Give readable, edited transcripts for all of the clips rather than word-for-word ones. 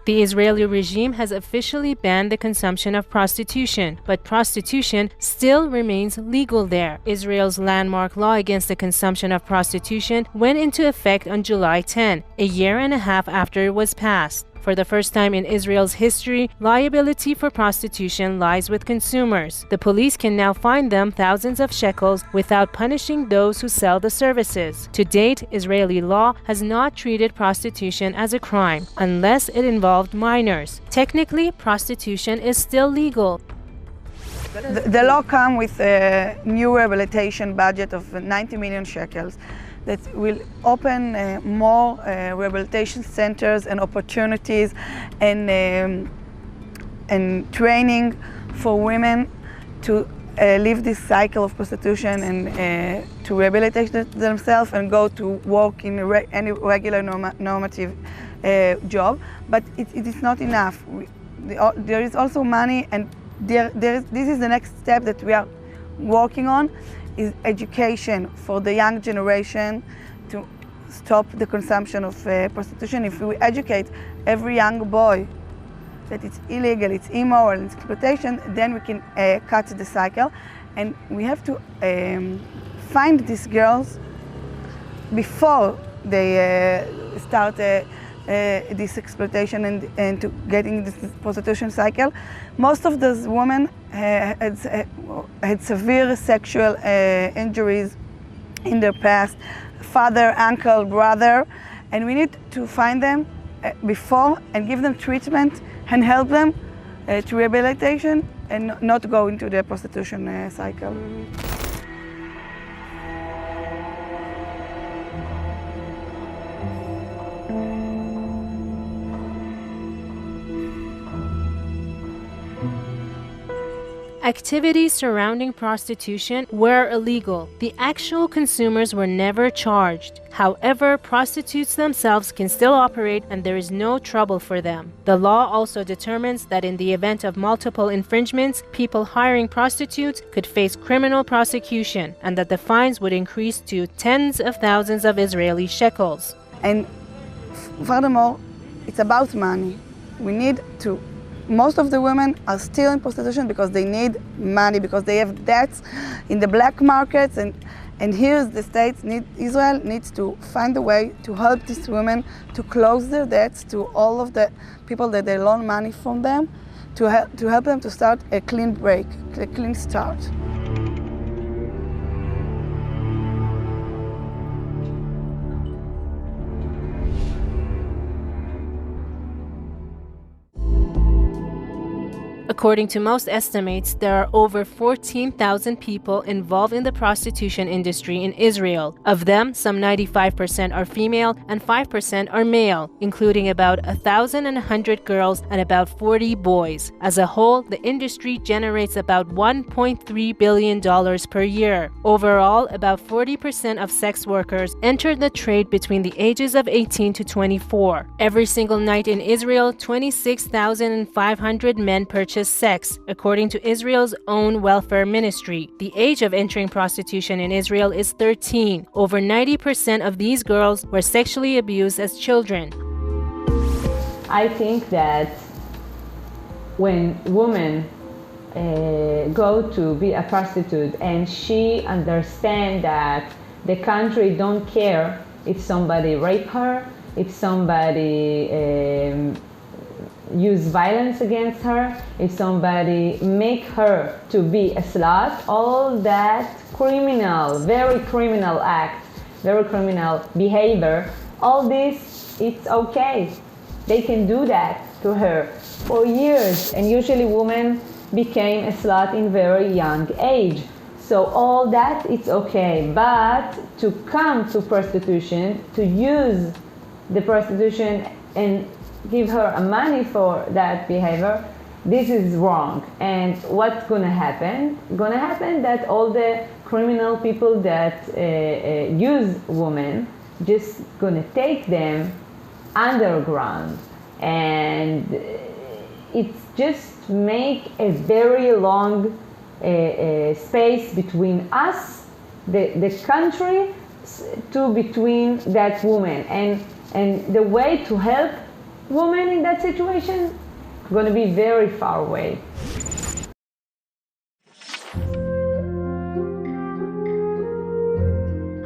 The Israeli regime has officially banned the consumption of prostitution, but prostitution still remains legal there. Israel's landmark law against the consumption of prostitution went into effect on July 10, a year and a half after it was passed. For the first time in Israel's history, liability for prostitution lies with consumers. The police can now fine them thousands of shekels without punishing those who sell the services. To date, Israeli law has not treated prostitution as a crime, unless it involved minors. Technically, prostitution is still legal. The law comes with a new rehabilitation budget of 90 million shekels. That will open more rehabilitation centers and opportunities and training for women to leave this cycle of prostitution and to rehabilitate themselves and go to work in any regular normative job. But it is not enough. There is also money, and this is the next step that we are working on, is education for the young generation to stop the consumption of prostitution. If we educate every young boy that it's illegal, it's immoral, it's exploitation, then we can cut the cycle. And we have to find these girls before they start this exploitation and to getting this prostitution cycle. Most of those women had severe sexual injuries in their past, father, uncle, brother, and we need to find them before and give them treatment and help them to rehabilitation and not go into the prostitution cycle. Activities surrounding prostitution were illegal. The actual consumers were never charged. However, prostitutes themselves can still operate and there is no trouble for them. The law also determines that in the event of multiple infringements, people hiring prostitutes could face criminal prosecution and that the fines would increase to tens of thousands of Israeli shekels. And furthermore, it's about money. We need to Most of the women are still in prostitution because they need money, because they have debts in the black markets, and here the states Israel needs to find a way to help these women to close their debts to all of the people that they loan money from them, to help them to start a clean break, a clean start. According to most estimates, there are over 14,000 people involved in the prostitution industry in Israel. Of them, some 95% are female and 5% are male, including about 1,100 girls and about 40 boys. As a whole, the industry generates about $1.3 billion per year. Overall, about 40% of sex workers enter the trade between the ages of 18 to 24. Every single night in Israel, 26,500 men purchase sex, according to Israel's own welfare ministry. The age of entering prostitution in Israel is 13. Over 90% of these girls were sexually abused as children. I think that when women go to be a prostitute and she understands that the country don't care if somebody rape her, if somebody use violence against her, if somebody make her to be a slut, all that criminal, very criminal act, very criminal behavior, all this, it's okay. They can do that to her for years, and usually women became a slut in very young age. So all that, it's okay, but to come to prostitution, to use the prostitution and give her money for that behavior, this is wrong. And what's gonna happen? Gonna happen that all the criminal people that use women just gonna take them underground, and it's just make a very long space between us, the country, to between that woman. And the way to help woman in that situation going to be very far away.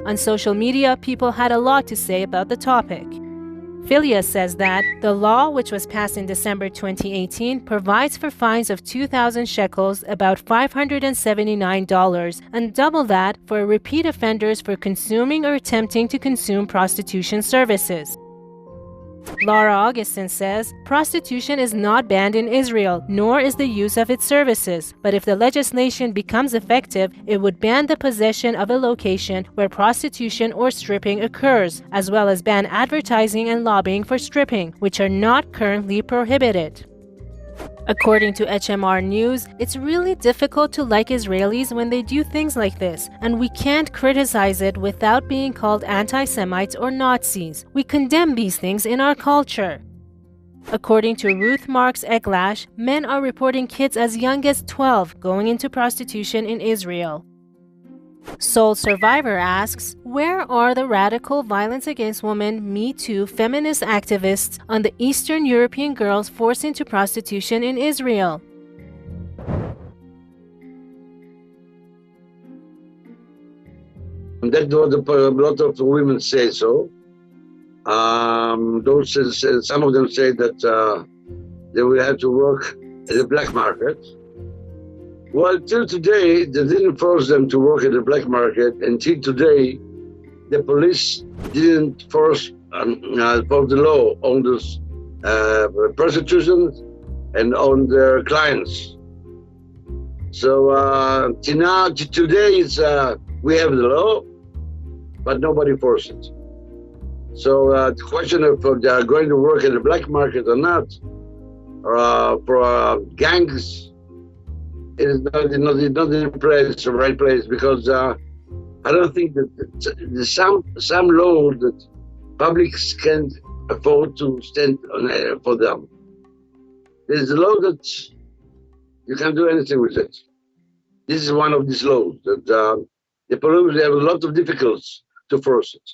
On social media, people had a lot to say about the topic. Philia says that the law, which was passed in December 2018, provides for fines of 2,000 shekels, about $579, and double that for repeat offenders for consuming or attempting to consume prostitution services. Laura Augustin says, prostitution is not banned in Israel, nor is the use of its services, but if the legislation becomes effective, it would ban the possession of a location where prostitution or stripping occurs, as well as ban advertising and lobbying for stripping, which are not currently prohibited. According to HMR News, it's really difficult to like Israelis when they do things like this, and we can't criticize it without being called anti-Semites or Nazis. We condemn these things in our culture. According to Ruth Marks Eglash, men are reporting kids as young as 12 going into prostitution in Israel. Soul Survivor asks, where are the radical violence against women, Me Too, feminist activists on the Eastern European girls forced into prostitution in Israel? That's what a lot of women say so. Some of them say that they will have to work in the black market. Well, till today, they didn't force them to work in the black market. Until today, the police didn't force the law on those prostitutions and on their clients. So today, we have the law, but nobody forces it. So the question of they are going to work in the black market or not, for gangs, it is not in the right place, because I don't think that there's some law that publics can't afford to stand on for them. There's a law that you can't do anything with it. This is one of these laws that the police have a lot of difficulties to force it.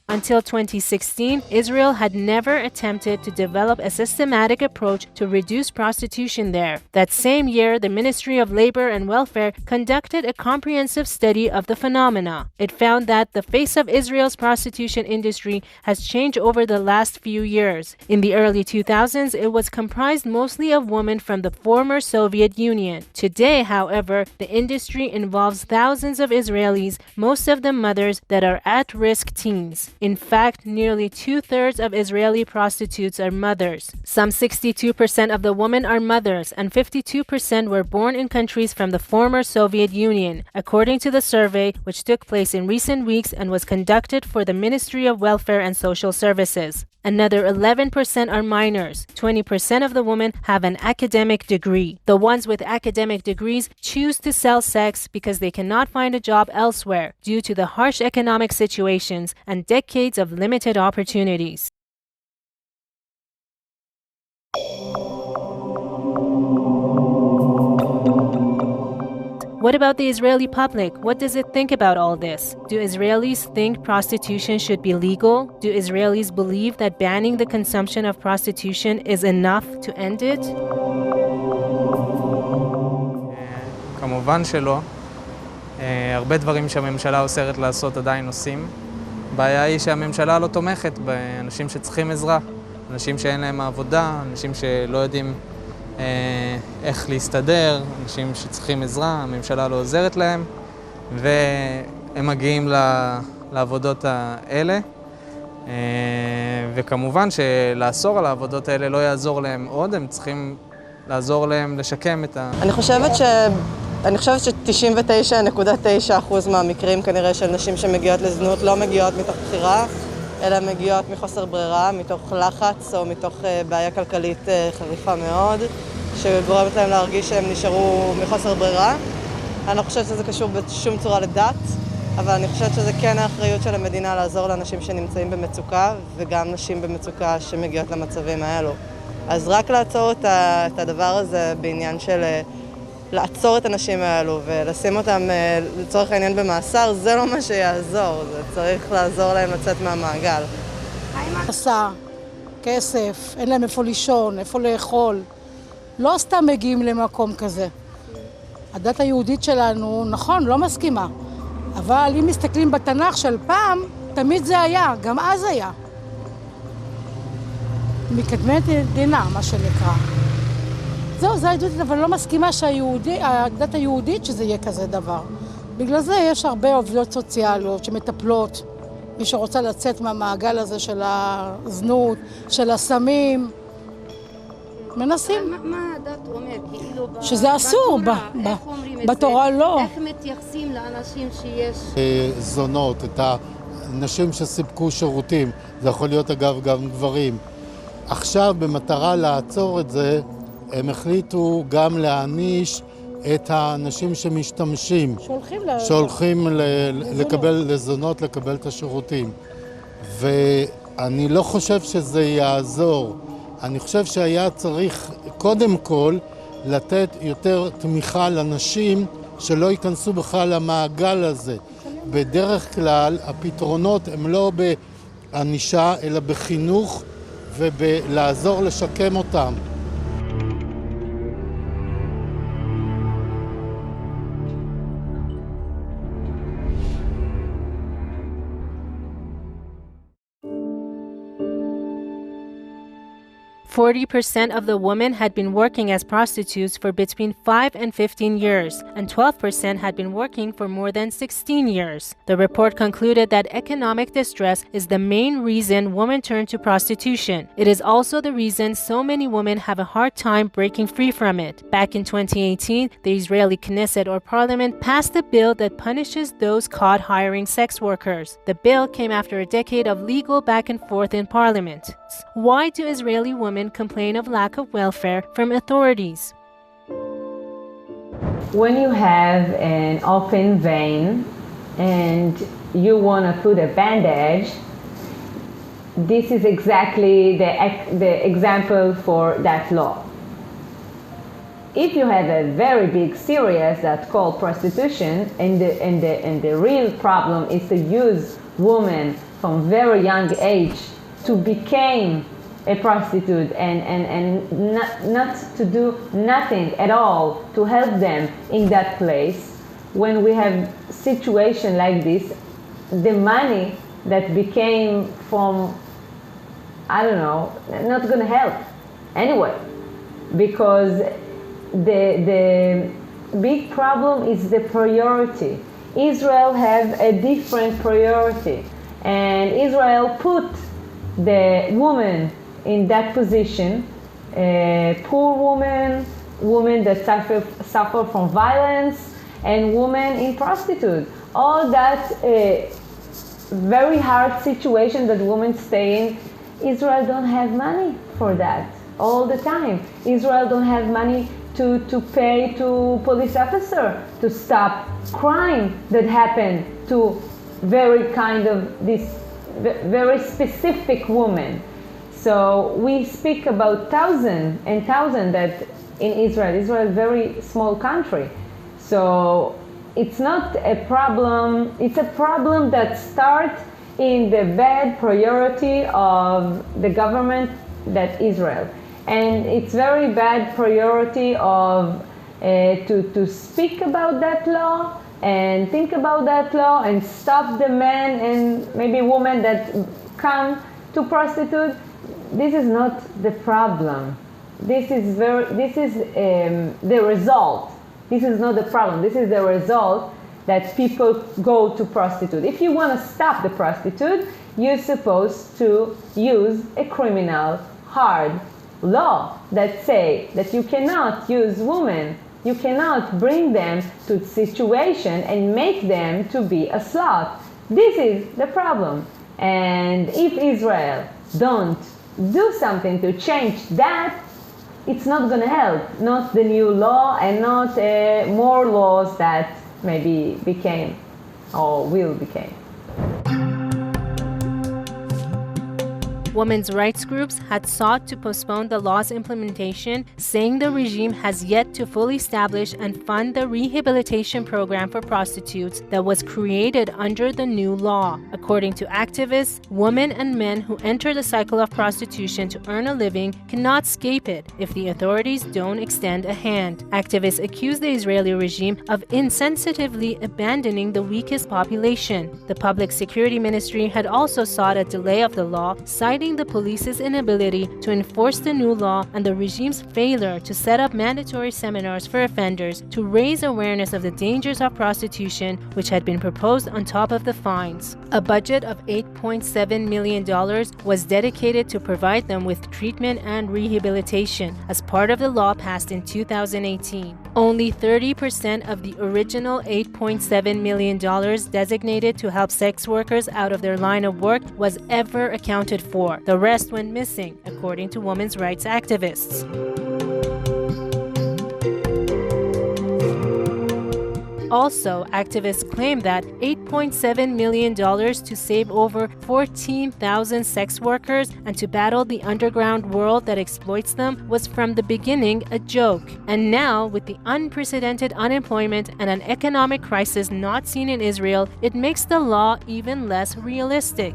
Until 2016, Israel had never attempted to develop a systematic approach to reduce prostitution there. That same year, the Ministry of Labor and Welfare conducted a comprehensive study of the phenomena. It found that the face of Israel's prostitution industry has changed over the last few years. In the early 2000s, it was comprised mostly of women from the former Soviet Union. Today, however, the industry involves thousands of Israelis, most of them mothers that are at-risk teens. In fact, nearly 2/3 of Israeli prostitutes are mothers. Some 62% of the women are mothers, and 52% were born in countries from the former Soviet Union, according to the survey, which took place in recent weeks and was conducted for the Ministry of Welfare and Social Services. Another 11% are minors. 20% of the women have an academic degree. The ones with academic degrees choose to sell sex because they cannot find a job elsewhere due to the harsh economic situations and decades of limited opportunities. What about the Israeli public? What does it think about all this? Do Israelis think prostitution should be legal? Do Israelis believe that banning the consumption of prostitution is enough to end it? כמובן שלא. הרבה דברים שהממשלה אוסרת לעשות עדיין עושים. הבעיה היא שהממשלה לא תומכת באנשים שצריכים עזרה. אנשים שאין להם עבודה, אנשים שלא יודעים איך להסתדר, אנשים שצריכים עזרה, הממשלה לא עוזרת להם, והם מגיעים לעבודות האלה. וכמובן שלאסור על העבודות האלה לא יעזור להם עוד, הם צריכים לעזור להם לשקם את אני חושבת ש99.9% מהמקרים כנראה של נשים שמגיעות לזנות לא מגיעות מתוך בחירה, אלא מגיעות מחוסר ברירה, מתוך לחץ או מתוך בעיה כלכלית חריפה מאוד, שגורמת להם להרגיש שהם נשארו מחוסר ברירה. אני לא חושבת שזה קשור בשום צורה לדת, אבל אני חושבת שזה כן האחריות של המדינה לעזור לאנשים שנמצאים במצוקה, וגם נשים במצוקה שמגיעות למצבים האלו. אז רק לעצור את הדבר הזה בעניין של לעצור את הנשים האלו ולשים אותם לצורך העניין במאסר, זה לא מה שיעזור, זה צריך לעזור להם לצאת מהמעגל. עשה, כסף, אין להם איפה לישון, איפה לאכול. לא סתם מגיעים למקום כזה. הדת היהודית שלנו, נכון, לא מסכימה. אבל אם מסתכלים בתנ"ך של פעם, תמיד זה היה, גם אז היה. מקדמת דינה, מה שנקרא. זהו, זה היהודית, אבל לא מסכימה שהדת היהודית שזה יהיה כזה דבר. בגלל זה יש הרבה עובדות סוציאליות שמטפלות, מי שרוצה לצאת מהמעגל הזה של הזנות, של הסמים, מנסים. מה הדת אומר? כאילו שזה אסור, בתורה לא. איך מתייחסים לאנשים שיש... זונות, את האנשים שסיפקו שירותים, זה יכול להיות אגב גם גברים. עכשיו במטרה לעצור את זה, הם החליטו גם להעניש את האנשים שמשתמשים. שהולכים לקבל לזונות, לקבל את השירותים. ואני לא חושב שזה יעזור. אני חושב שהיה צריך קודם כל לתת יותר תמיכה לנשים שלא ייכנסו בכלל למעגל הזה. בדרך כלל הפתרונות הם לא בענישה אלא בחינוך ובלעזור לשקם אותם. %40 of the women had been working as prostitutes for between 5 and 15 years, and 12% had been working for more than 16 years. The report concluded that economic distress is the main reason women turn to prostitution. It is also the reason so many women have a hard time breaking free from it. Back in 2018, the Israeli Knesset or parliament passed a bill that punishes those caught hiring sex workers. The bill came after a decade of legal back and forth in parliament. Why do Israeli women complain of lack of welfare from authorities? When you have an open vein and you want to put a bandage, this is exactly the example for that law. If you have a very big series that's called prostitution, and the real problem is to use women from very young age to become a prostitute and not to do nothing at all to help them in that place. When we have situation like this, the money that became from, I don't know, not going to help anyway, because the big problem is the priority. Israel have a different priority, and Israel put the woman in that position, poor women that suffer from violence, and women in prostitute. All that very hard situation that women stay in, Israel don't have money for that all the time. Israel don't have money to pay to police officer to stop crime that happen to very kind of this very specific woman. So we speak about thousands and thousands that in Israel is a very small country. So it's not a problem, it's a problem that starts in the bad priority of the government that Israel. And it's very bad priority of to speak about that law and think about that law and stop the men and maybe women that come to prostitute. This is not the problem. This is the result. This is not the problem. This is the result that people go to prostitute. If you want to stop the prostitute, you're supposed to use a criminal hard law that say that you cannot use women. You cannot bring them to the situation and make them to be a slut. This is the problem. And if Israel don't do something to change that, it's not going to help. Not the new law and not more laws that maybe became or will become. Women's rights groups had sought to postpone the law's implementation, saying the regime has yet to fully establish and fund the rehabilitation program for prostitutes that was created under the new law. According to activists, women and men who enter the cycle of prostitution to earn a living cannot escape it if the authorities don't extend a hand. Activists accuse the Israeli regime of insensitively abandoning the weakest population. The Public Security Ministry had also sought a delay of the law, citing the police's inability to enforce the new law and the regime's failure to set up mandatory seminars for offenders to raise awareness of the dangers of prostitution, which had been proposed on top of the fines. A budget of $8.7 million was dedicated to provide them with treatment and rehabilitation as part of the law passed in 2018. Only 30% of the original $8.7 million designated to help sex workers out of their line of work was ever accounted for. The rest went missing, according to women's rights activists. Also, activists claim that $8.7 million to save over 14,000 sex workers and to battle the underground world that exploits them was from the beginning a joke. And now, with the unprecedented unemployment and an economic crisis not seen in Israel, it makes the law even less realistic.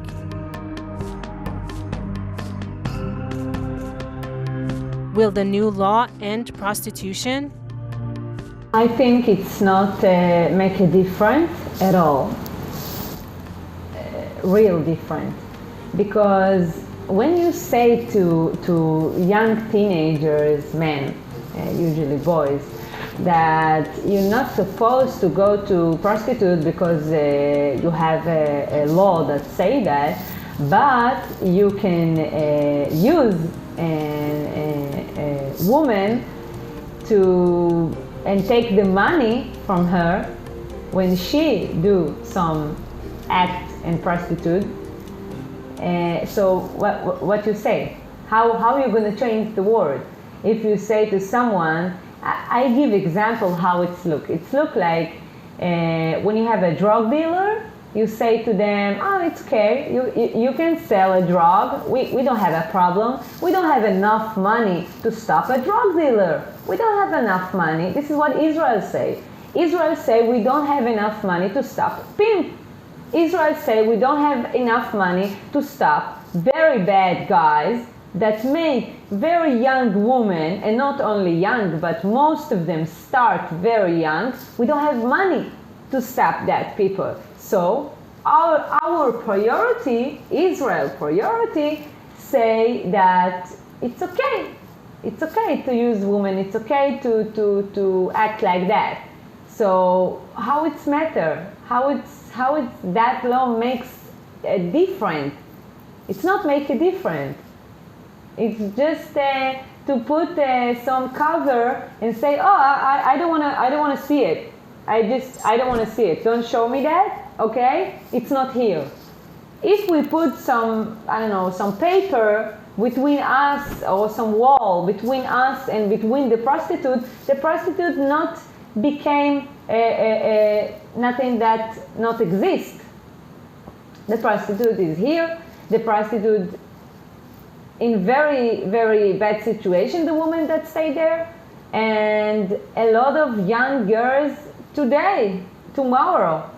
Will the new law end prostitution? I think it's not make a difference at all, real difference, because when you say to young teenagers, men, usually boys, that you're not supposed to go to prostitute because you have a law that say that, but you can use a woman and take the money from her when she do some act in prostitute. So what you say? How are you going to change the world? If you say to someone, I give example how it's look. It's look like when you have a drug dealer, you say to them, oh, it's okay, you can sell a drug, we don't have a problem, we don't have enough money to stop a drug dealer, we don't have enough money. This is what Israel say. Israel say we don't have enough money to stop pimp. Israel say we don't have enough money to stop very bad guys that make very young women, and not only young, but most of them start very young. We don't have money to stop that people. So our priority, Israel priority, say that it's okay. It's okay to use women. It's okay to act like that. So how it's matter? How it's that law makes a difference? It's not make a difference. It's just to put some cover and say, oh, I don't wanna see it. I don't want to see it. Don't show me that, okay? It's not here. If we put some paper between us or some wall between us and between the prostitute not became nothing that not exist. The prostitute is here. The prostitute in very, very bad situation, the woman that stay there, and a lot of young girls today, tomorrow,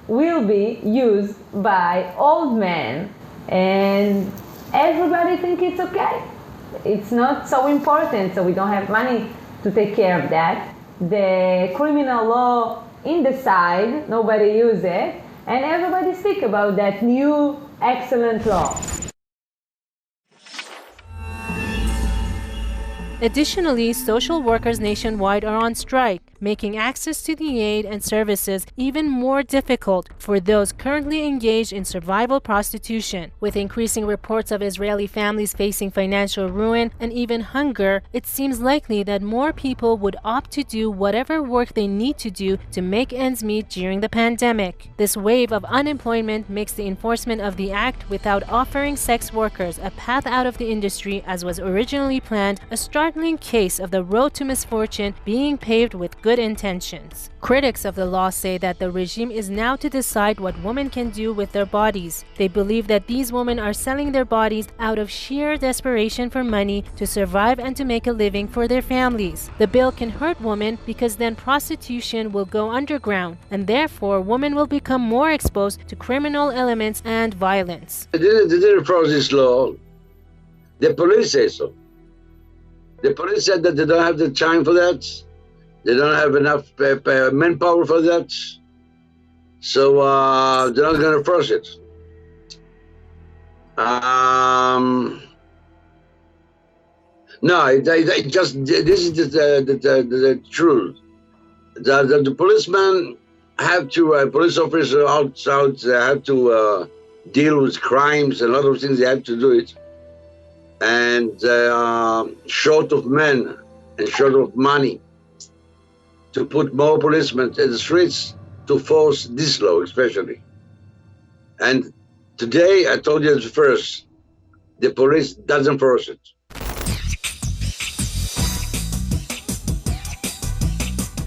will be used by old men, and everybody think it's okay. It's not so important, so we don't have money to take care of that. The criminal law in the side, nobody use it, and everybody speak about that new excellent law. Additionally, social workers nationwide are on strike, making access to the aid and services even more difficult for those currently engaged in survival prostitution. With increasing reports of Israeli families facing financial ruin and even hunger, it seems likely that more people would opt to do whatever work they need to do to make ends meet during the pandemic. This wave of unemployment makes the enforcement of the act without offering sex workers a path out of the industry as was originally planned a startling case of the road to misfortune being paved with good good intentions. Critics of the law say that the regime is now to decide what women can do with their bodies. They believe that these women are selling their bodies out of sheer desperation for money to survive and to make a living for their families. The bill can hurt women because then prostitution will go underground, and therefore women will become more exposed to criminal elements and violence. They didn't enforce this law. The police say so. The police said that they don't have the time for that. They don't have enough manpower for that. So they're not going to enforce it. No, it just, this is the truth. The policemen have to, police officers outside have to deal with crimes and a lot of things. They have to do it. And short of men and short of money to put more policemen in the streets to force this law especially. And today, I told you first, the police doesn't force it.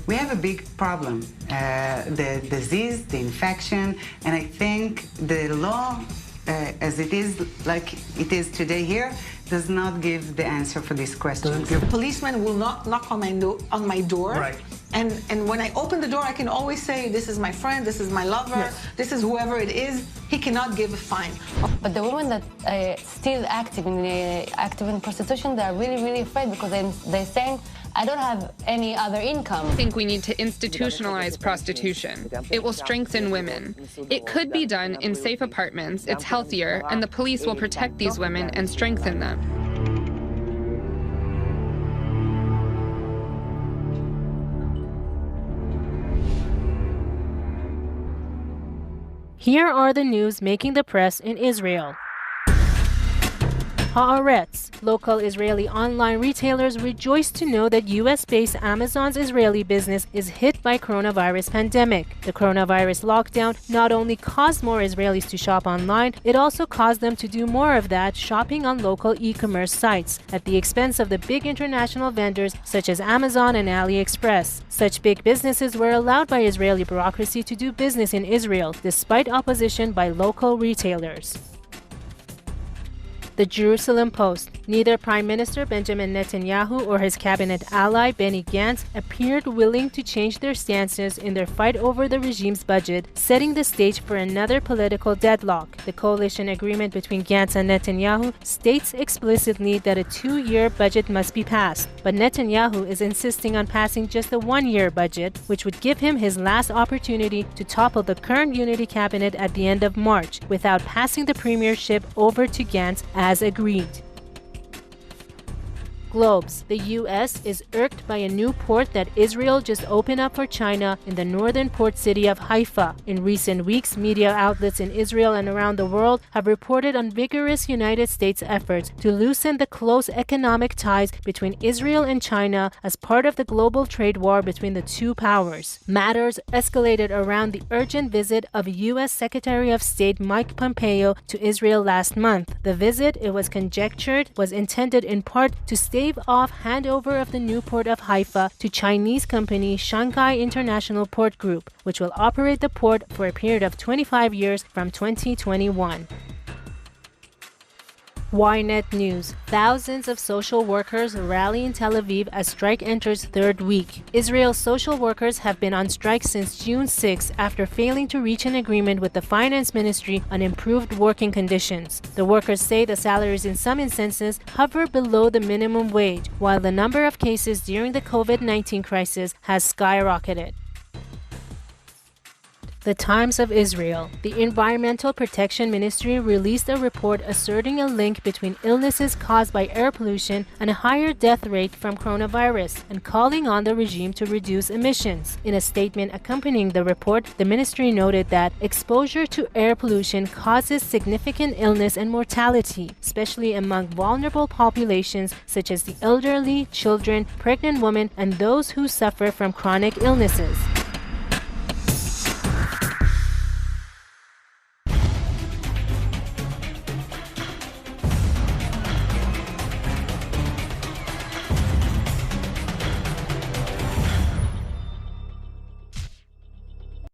We have a big problem, the disease, the infection, and I think the law, as it is, like it is today here, does not give the answer for this question. Policemen will not knock on my door. Right. And when I open the door, I can always say, this is my friend, this is my lover, this is whoever it is. He cannot give a fine. But the women that are still active in prostitution, they are really, really afraid because they're saying, I don't have any other income. I think we need to institutionalize prostitution. It will strengthen women. It could be done in safe apartments, it's healthier, and the police will protect these women and strengthen them. Here are the news making the press in Israel. Haaretz. Local Israeli online retailers rejoice to know that US-based Amazon's Israeli business is hit by coronavirus pandemic. The coronavirus lockdown not only caused more Israelis to shop online, it also caused them to do more of that shopping on local e-commerce sites at the expense of the big international vendors such as Amazon and AliExpress. Such big businesses were allowed by Israeli bureaucracy to do business in Israel despite opposition by local retailers. The Jerusalem Post. Neither Prime Minister Benjamin Netanyahu or his cabinet ally Benny Gantz appeared willing to change their stances in their fight over the regime's budget, setting the stage for another political deadlock. The coalition agreement between Gantz and Netanyahu states explicitly that a 2-year budget must be passed, but Netanyahu is insisting on passing just a 1-year budget, which would give him his last opportunity to topple the current unity cabinet at the end of March, without passing the premiership over to Gantz as agreed. Globes. The U.S. is irked by a new port that Israel just opened up for China in the northern port city of Haifa. In recent weeks, media outlets in Israel and around the world have reported on vigorous United States efforts to loosen the close economic ties between Israel and China as part of the global trade war between the two powers. Matters escalated around the urgent visit of U.S. Secretary of State Mike Pompeo to Israel last month. The visit, it was conjectured, was intended in part to stave off handover of the new port of Haifa to Chinese company Shanghai International Port Group, which will operate the port for a period of 25 years from 2021. Ynet News. Thousands of social workers rally in Tel Aviv as strike enters third week. Israel's social workers have been on strike since June 6 after failing to reach an agreement with the finance ministry on improved working conditions. The workers say the salaries in some instances hover below the minimum wage, while the number of cases during the COVID-19 crisis has skyrocketed. The Times of Israel. The Environmental Protection Ministry released a report asserting a link between illnesses caused by air pollution and a higher death rate from coronavirus, and calling on the regime to reduce emissions. In a statement accompanying the report, the ministry noted that exposure to air pollution causes significant illness and mortality, especially among vulnerable populations such as the elderly, children, pregnant women, and those who suffer from chronic illnesses.